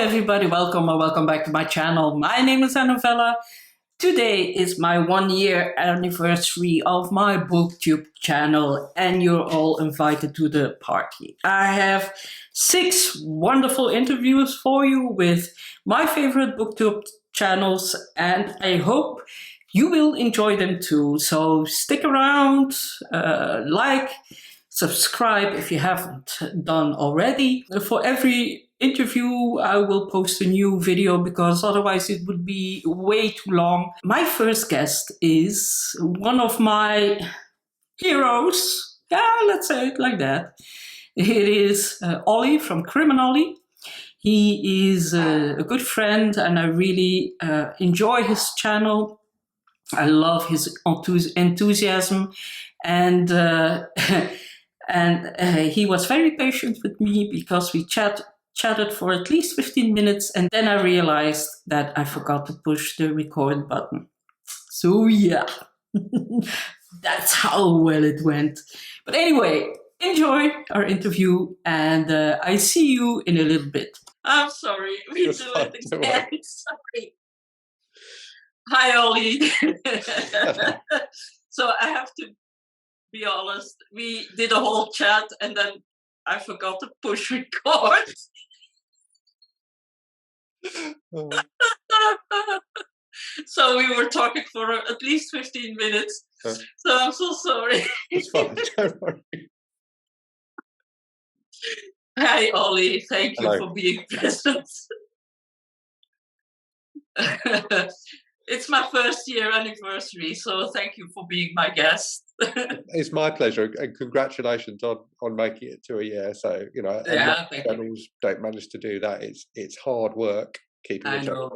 everybody, welcome or welcome back to my channel. My name is Novella. Today is my 1-year anniversary of my BookTube channel, and you're all invited to the party. I have 6 wonderful interviews for you with my favorite BookTube channels, and I hope you will enjoy them too. So stick around, like, subscribe if you haven't done already. For every interview, I will post a new video because otherwise it would be way too long. My first guest is one of my heroes. Yeah, let's say it like that. It is Olly from Criminolly. He is a good friend and I really enjoy his channel. I love his enthusiasm and he was very patient with me because we chatted for at least 15 minutes, and then I realized that I forgot to push the record button. So yeah, that's how well it went. But anyway, enjoy our interview, and I see you in a little bit. I'm sorry, we do it again. Sorry. Hi, Olly. So I have to be honest, we did a whole chat and then I forgot to push record. Oh. So we were talking for at least 15 minutes. So I'm so sorry. It's fine, don't worry. Hi, Olly. Thank you for being present. It's my 1st year anniversary, so thank you for being my guest. It's my pleasure, and congratulations on making it to a year. So channels don't manage to do that. It's hard work keeping the channel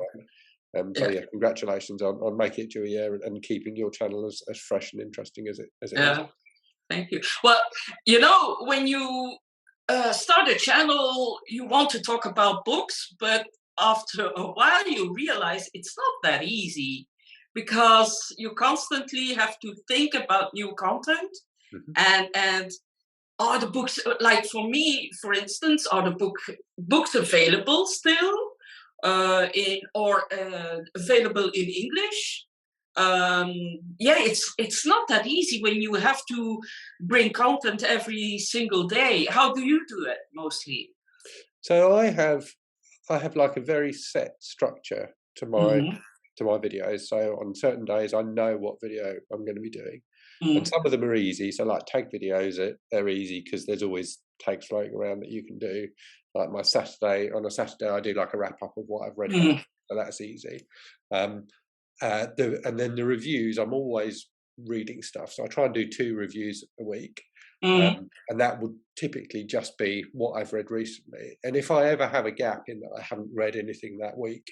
going. So congratulations on making it to a year and keeping your channel as fresh and interesting as it is. Thank you. Well, when you start a channel, you want to talk about books, but after a while you realize it's not that easy because you constantly have to think about new content. And are the books, like for me, for instance, are the books available still available in English? It's not that easy when you have to bring content every single day. How do you do it mostly? So I have like a very set structure to my videos. So on certain days I know what video I'm going to be doing. And some of them are easy. So like tag videos, they're easy because there's always tags floating around that you can do. Like on a Saturday I do like a wrap up of what I've read. So that's easy. And then the reviews, I'm always reading stuff. So I try and do 2 reviews a week. And that would typically just be what I've read recently. And if I ever have a gap in that I haven't read anything that week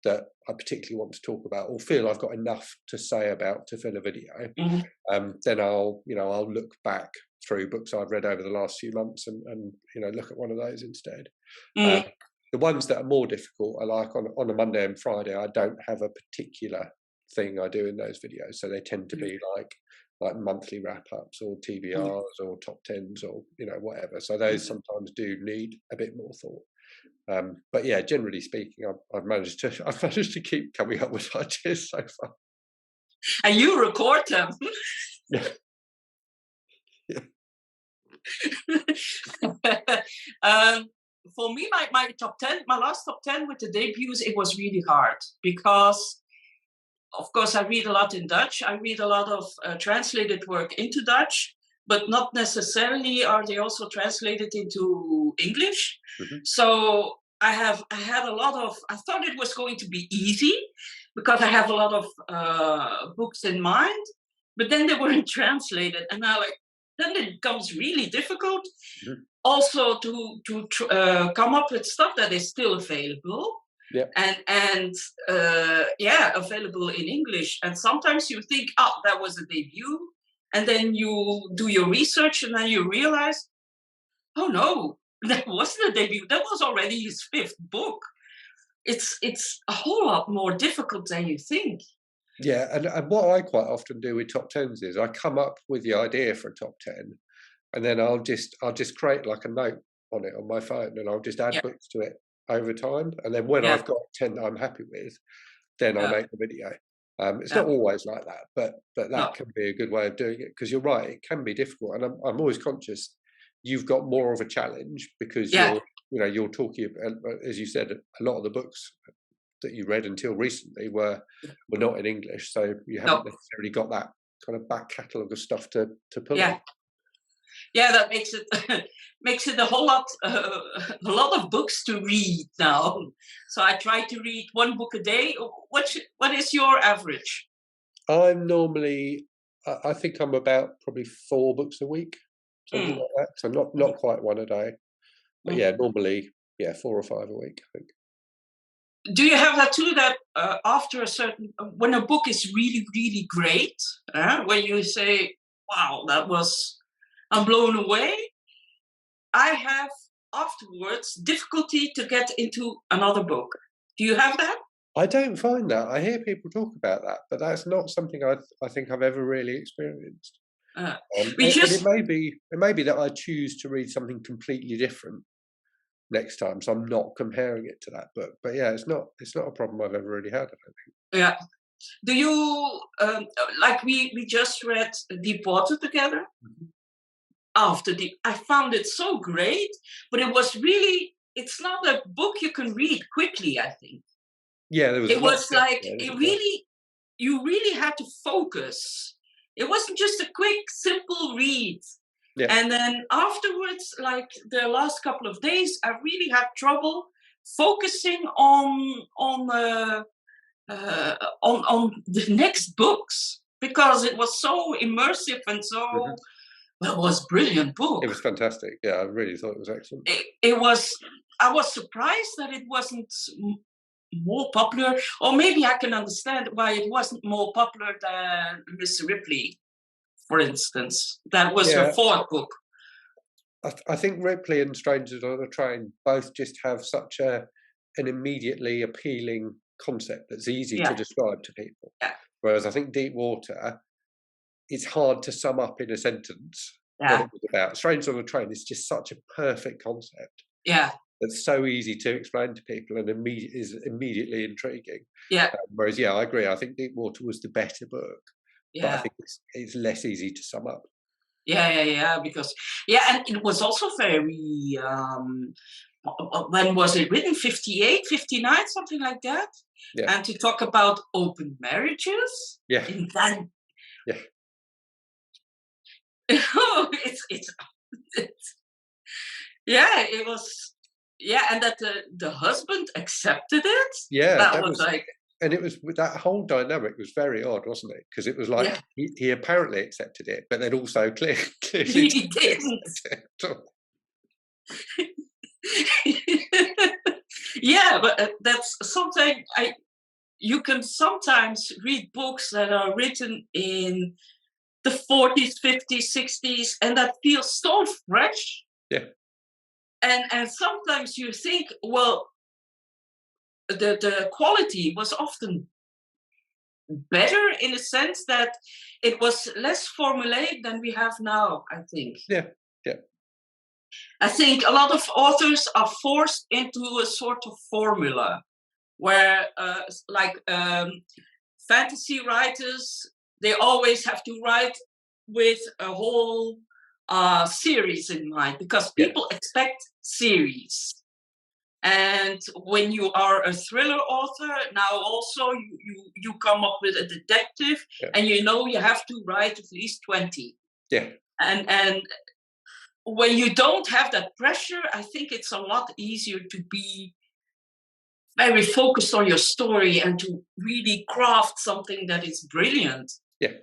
that I particularly want to talk about or feel I've got enough to say about to fill a video, then I'll look back through books I've read over the last few months and look at one of those instead. The ones that are more difficult are like on a Monday and Friday, I don't have a particular thing I do in those videos. So they tend to be like monthly wrap-ups or TBRs or top 10s or whatever. So those sometimes do need a bit more thought. But yeah, generally speaking, I've managed to keep coming up with ideas so far. And you record them. Yeah. For me, my top 10, my last top 10 with the debuts, it was really hard because of course, I read a lot in Dutch. I read a lot of translated work into Dutch, but not necessarily are they also translated into English. So I had a lot of, I thought it was going to be easy because I have a lot of books in mind, but then they weren't translated. And then it becomes really difficult also to come up with stuff that is still available. And available in English. And sometimes you think, that was a debut. And then you do your research and then you realize, oh no, that wasn't a debut. That was already his 5th book. It's a whole lot more difficult than you think. Yeah, and what I quite often do with top 10s is I come up with the idea for a top 10 and then I'll just create like a note on it on my phone and I'll just add books to it over time, and then when I've got 10 that I'm happy with, then I make the video. It's not always like that, but that can be a good way of doing it, because you're right, it can be difficult, and I'm always conscious you've got more of a challenge because you're talking about, as you said, a lot of the books that you read until recently were not in English, so you haven't necessarily got that kind of back catalogue of stuff to pull on. Yeah, that makes it makes it a lot of books to read now. So I try to read one book a day. What is your average? I'm normally, I think I'm about probably 4 books a week, something like that. So not quite one a day, but normally 4 or 5 a week, I think. Do you have that too? That after a certain, when a book is really, really great, when you say, "Wow, I'm blown away," I have afterwards difficulty to get into another book. Do you have that? I don't find that. I hear people talk about that, but that's not something I think I've ever really experienced. It may be that I choose to read something completely different next time, so I'm not comparing it to that book. But yeah, it's not a problem I've ever really had, I don't think. Yeah. Do you like we just read Deep Water together? I found it so great, but it's not a book you can read quickly, I think. Yeah, there was. It was like you really had to focus. It wasn't just a quick, simple read. Yeah. And then afterwards, like the last couple of days, I really had trouble focusing on the next books, because it was so immersive and so. That was a brilliant book. It was fantastic. Yeah, I really thought it was excellent. I was surprised that it wasn't more popular, or maybe I can understand why it wasn't more popular than Miss Ripley, for instance. That was her 4th book. I think Ripley and Strangers on a Train both just have such an immediately appealing concept that's easy to describe to people. Yeah. Whereas I think Deep Water, it's hard to sum up in a sentence what it was about. Strangers on a Train is just such a perfect concept. Yeah. It's so easy to explain to people and is immediately intriguing. Yeah. Whereas, I agree. I think Deep Water was the better book, but I think it's less easy to sum up. Because and it was also very. When was it written? 58, 59, something like that. Yeah. And to talk about open marriages. Yeah. In that. Yeah. it's it was. Yeah, and that the husband accepted it. Yeah, that was like. And it was, that whole dynamic was very odd, wasn't it? Because it was like he apparently accepted it, but then also clearly he didn't. But that's something you can sometimes read books that are written in the 40s, 50s, 60s, and that feels so fresh. Yeah. And sometimes you think, well, the quality was often better in the sense that it was less formulaic than we have now, I think. Yeah. I think a lot of authors are forced into a sort of formula where, fantasy writers, they always have to write with a whole series in mind, because people expect series. And when you are a thriller author, now also you come up with a detective, and you have to write at least 20. Yeah. And when you don't have that pressure, I think it's a lot easier to be very focused on your story and to really craft something that is brilliant. Yeah.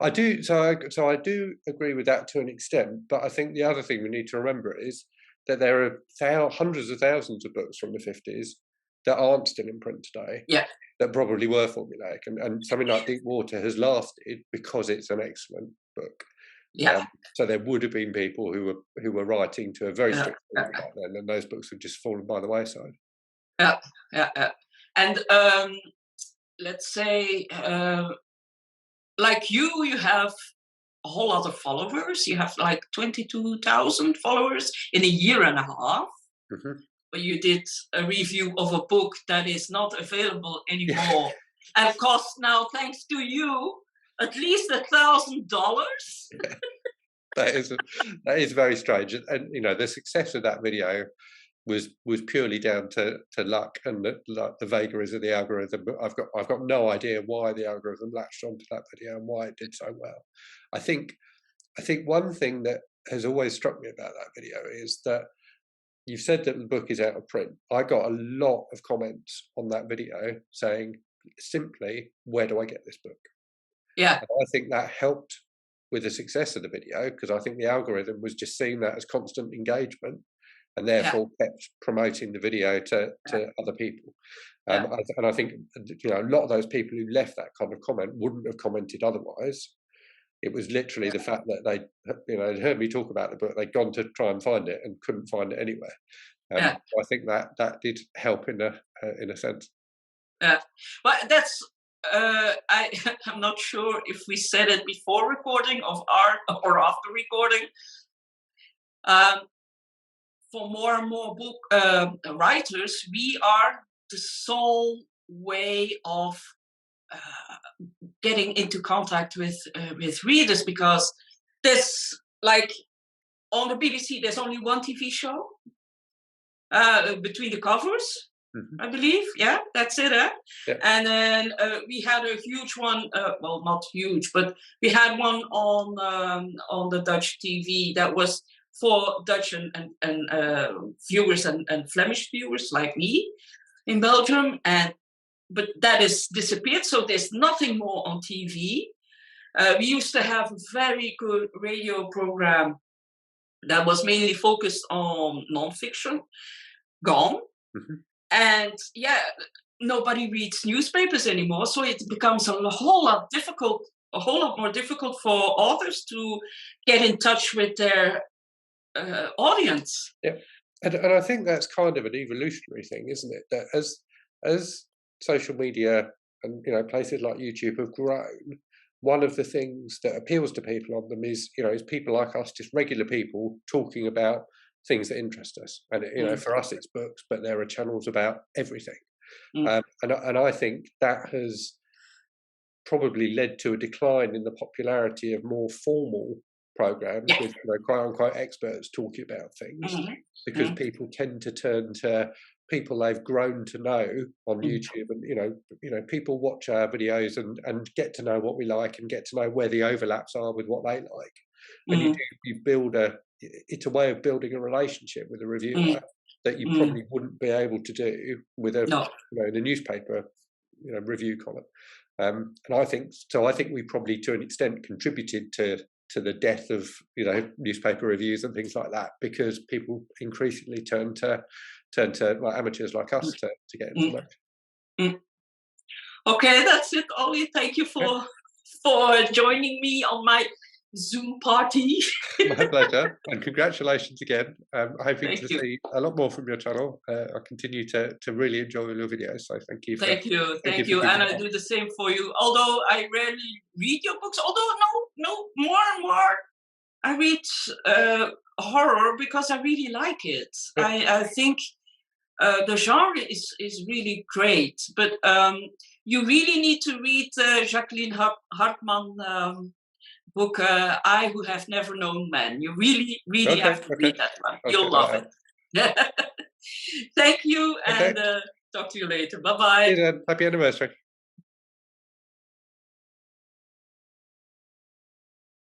I do. So I do agree with that to an extent, but I think the other thing we need to remember is that there are hundreds of thousands of books from the 50s that aren't still in print today. Yeah. That probably were formulaic, and something like Deep Water has lasted because it's an excellent book. Yeah. So there would have been people who were writing to a very strict standard back then, and those books have just fallen by the wayside. Yeah. And let's say, like you have a whole lot of followers. You have like 22,000 followers in a year and a half. Mm-hmm. you did a review of a book that is not available anymore, and costs now, thanks to you, at least $1,000. That is very strange, and you know, the success of that video was purely down to luck and the vagaries of the algorithm. But I've got no idea why the algorithm latched onto that video and why it did so well. I think one thing that has always struck me about that video is that you've said that the book is out of print. I got a lot of comments on that video saying simply, where do I get this book? Yeah. And I think that helped with the success of the video, because I think the algorithm was just seeing that as constant engagement and therefore kept promoting the video to other people. And I think, you know, a lot of those people who left that kind of comment wouldn't have commented otherwise. It was literally the fact that they, you know, heard me talk about the book, they'd gone to try and find it and couldn't find it anywhere. I think that did help in a sense. Yeah, well, that's I'm not sure if we said it before recording of art or after recording. For more and more book writers, we are the sole way of getting into contact with readers, because there's, like, on the BBC, there's only one TV show between the covers. I believe, yeah, that's it. Yeah. And then we had a huge one. Well, not huge, but we had one on the Dutch TV that was for Dutch and viewers and Flemish viewers like me in Belgium. But that has disappeared, so there's nothing more on TV. We used to have a very good radio program that was mainly focused on nonfiction. Gone. And yeah, nobody reads newspapers anymore, so it becomes a whole lot more difficult for authors to get in touch with their audience. Yeah, and I think that's kind of an evolutionary thing, isn't it? That as social media and, you know, places like YouTube have grown, one of the things that appeals to people on them is, you know, is people like us, just regular people talking about things that interest us. And, you know, for us it's books, but there are channels about everything. And I think that has probably led to a decline in the popularity of more formal programs with, you know, quote unquote experts talking about things, because people tend to turn to people they've grown to know on YouTube, and you know people watch our videos and get to know what we like and get to know where the overlaps are with what they like. And you build it's a way of building a relationship with a reviewer that you probably wouldn't be able to do with a you know, in a newspaper, you know, review column. And I think we probably to an extent contributed to the death of, you know, newspaper reviews and things like that, because people increasingly turn to like amateurs like us to get information. Okay, that's it, Olly. Thank you for joining me on my Zoom party. My pleasure, and congratulations again. Hoping to see a lot more from your channel. I continue to really enjoy your videos, so thank you. Thank you, and I do the same for you. Although I rarely read your books, no, more and more I read horror because I really like it. I think the genre is really great, but you really need to read Jacqueline Hartman book, I Who Have Never Known Men. You really have to read that one. You'll love it. Thank you, and talk to you later. Bye-bye. Happy anniversary.